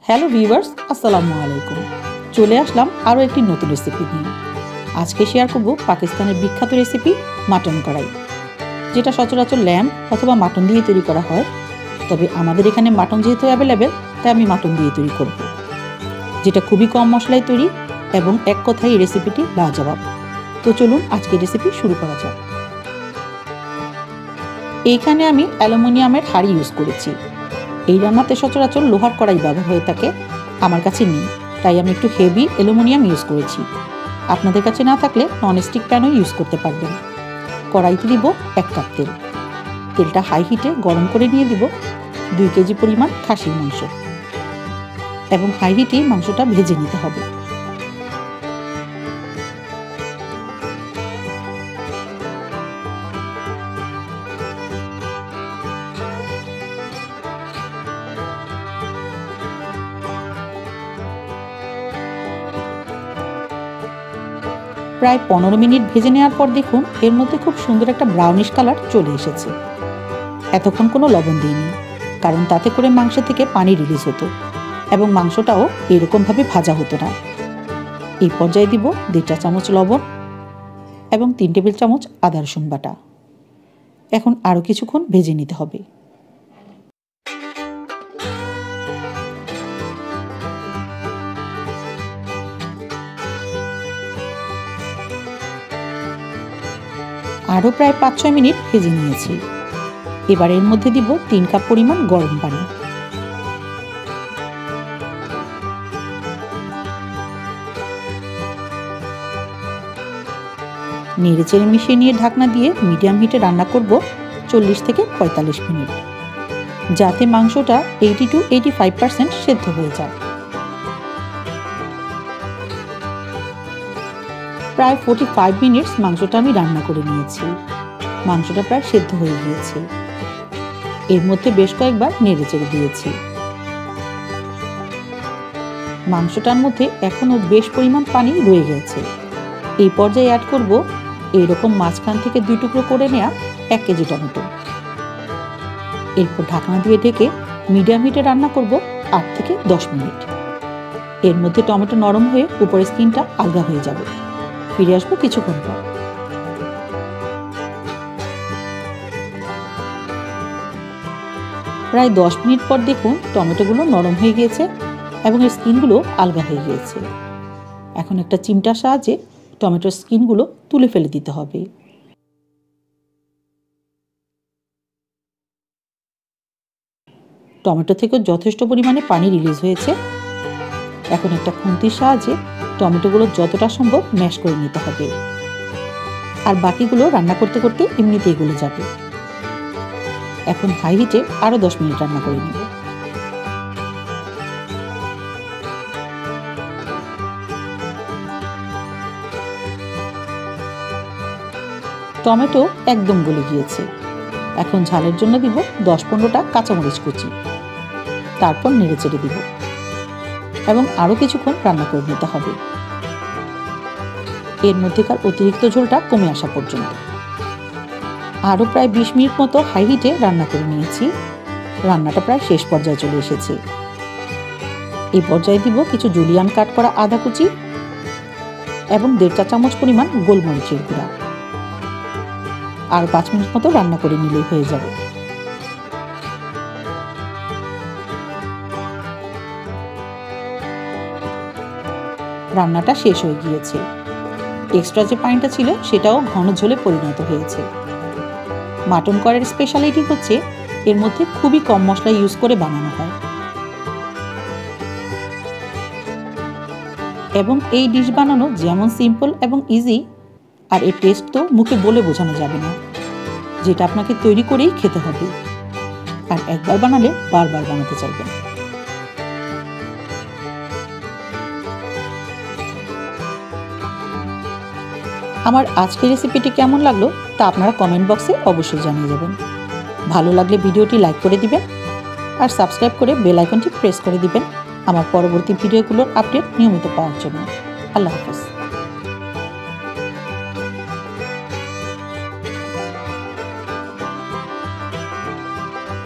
Hello viewers, আসসালামু আলাইকুম। চলে আসলাম আরও একটি নতুন রেসিপি নিয়ে। আজকে শেয়ার করব পাকিস্তানের বিখ্যাত রেসিপি মাটন কড়াই, যেটা সচরাচর ল্যাম্ব অথবা মাটন দিয়ে তৈরি করা হয়। তবে আমাদের এখানে মাটন যেহেতু অ্যাভেলেবেল, তাই আমি মাটন দিয়ে তৈরি করব, যেটা খুবই কম মশলায় তৈরি এবং এক কথায় এই রেসিপিটি লাজবাব। তো চলুন আজকে রেসিপি শুরু করা যাক। এইখানে আমি অ্যালুমিনিয়ামের হাঁড়ি ইউজ করেছি। এই রান্নাতে সচরাচর লোহার কড়াই ব্যবহার হয়ে থাকে, আমার কাছে নেই, তাই আমি একটু হেভি অ্যালুমিনিয়াম ইউজ করেছি। আপনাদের কাছে না থাকলে ননস্টিক প্যানও ইউজ করতে পারবেন। কড়াইতে দিব 1 কাপ তেল। তেলটা হাই হিটে গরম করে নিয়ে দিব 2 কেজি পরিমাণ খাসির মাংস, এবং হাই হিটে মাংসটা ভেজে নিতে হবে। প্রায় 15 মিনিট ভেজে নেওয়ার পর দেখুন এর মধ্যে খুব সুন্দর একটা ব্রাউনিশ কালার চলে এসেছে। এতক্ষণ কোনো লবণ দিইনি, কারণ তাতে করে মাংস থেকে পানি রিলিজ হতো এবং মাংসটাও এরকমভাবে ভাজা হতো না। এই পর্যায়ে দিব 1.5 চা চামচ লবণ এবং 3 টেবিল চামচ আদা রসুন বাটা। এখন আরও কিছুক্ষণ ভেজে নিতে হবে। আরও প্রায় 5-6 মিনিট ভেজে নিয়েছি। এবার এর মধ্যে দিব 3 কাপ পরিমাণ গরম পানি। নেড়েচেড়ে মিশিয়ে নিয়ে ঢাকনা দিয়ে মিডিয়াম হিটে রান্না করব 40 থেকে 45 মিনিট, যাতে মাংসটা 80 to 85% সেদ্ধ হয়ে যায়। প্রায় 45 মিনিটস মাংসটা আমি রান্না করে নিয়েছি। মাংসটা প্রায় সেদ্ধ হয়ে গিয়েছে। এর মধ্যে বেশ কয়েকবার নেড়েচেড়ে দিয়েছি। মাংসটার মধ্যে এখনো বেশ পরিমাণ পানি রয়ে গেছে। এই পর্যায়ে অ্যাড করব এইরকম মাঝখান থেকে 2 টুকরো করে নেওয়া 1 কেজি টমেটো। এরপর ঢাকনা দিয়ে ঢেকে মিডিয়াম হিটে রান্না করব 8 থেকে 10 মিনিট। এর মধ্যে টমেটো নরম হয়ে উপরের স্কিনটা আলগা হয়ে যাবে। ফিরে আসবো কিছুক্ষণ পর। প্রায় 10 মিনিট পর দেখুন টমেটোগুলো নরম হয়ে গিয়েছে এবং এর স্কিনগুলো আলগা হয়ে গিয়েছে। এখন একটা চিমটার সাহায্যে টমেটোর স্কিনগুলো তুলে ফেলে দিতে হবে। টমেটো থেকে যথেষ্ট পরিমাণে পানি রিলিজ হয়েছে। এখন একটা খুন্তির সাহায্যে টমেটোগুলো যতটা সম্ভব ম্যাশ করে নিতে হবে, আর বাকিগুলো রান্না করতে করতে এমনিতেই গলে যাবে। এখন হাই হিটে আরো 10 মিনিট রান্না করে নেব। টমেটো একদম গলে গিয়েছে। এখন ঝালের জন্য দিব 10-15টা কাঁচামরিচ কুচি, তারপর নেড়েচেড়ে দিব এবং আরো কিছুক্ষণ রান্না করে নিতে হবে, এর মধ্যেকার অতিরিক্ত ঝোলটা কমে আসা পর্যন্ত। আরও প্রায় 20 মিনিট মতো হাই হিটে রান্না করে নিয়েছি। রান্নাটা প্রায় শেষ পর্যায়ে চলে এসেছে। এই পর্যায়ে দিব কিছু জুলিয়ান কাট করা আদা কুচি এবং 1.5 চা চামচ পরিমাণ গোলমরিচের গুঁড়া। আর 5 মিনিট মতো রান্না করে নিলেই হয়ে যাবে। রান্নাটা শেষ হয়ে গিয়েছে। এক্সট্রা যে পানিটা ছিল সেটাও ঘন ঝোলে পরিণত হয়েছে। মাটন কড়াইয়ের স্পেশালিটি হচ্ছে এর মধ্যে খুবই কম মশলা ইউজ করে বানানো হয়, এবং এই ডিশ বানানো যেমন সিম্পল এবং ইজি, আর এর টেস্ট তো মুখে বলে বোঝানো যাবে না, যেটা আপনাকে তৈরি করেই খেতে হবে। আর একবার বানালে বারবার বানাতে চাইবেন। আমার আজকের রেসিপিটি কেমন লাগলো তা আপনারা কমেন্ট বক্সে অবশ্যই জানিয়ে যাবেন। ভালো লাগলে ভিডিওটি লাইক করে দিবেন আর সাবস্ক্রাইব করে বেল আইকনটি প্রেস করে দিবেন আমার পরবর্তী ভিডিওগুলোর আপডেট নিয়মিত পাওয়ার জন্য। আল্লাহ হাফেজ।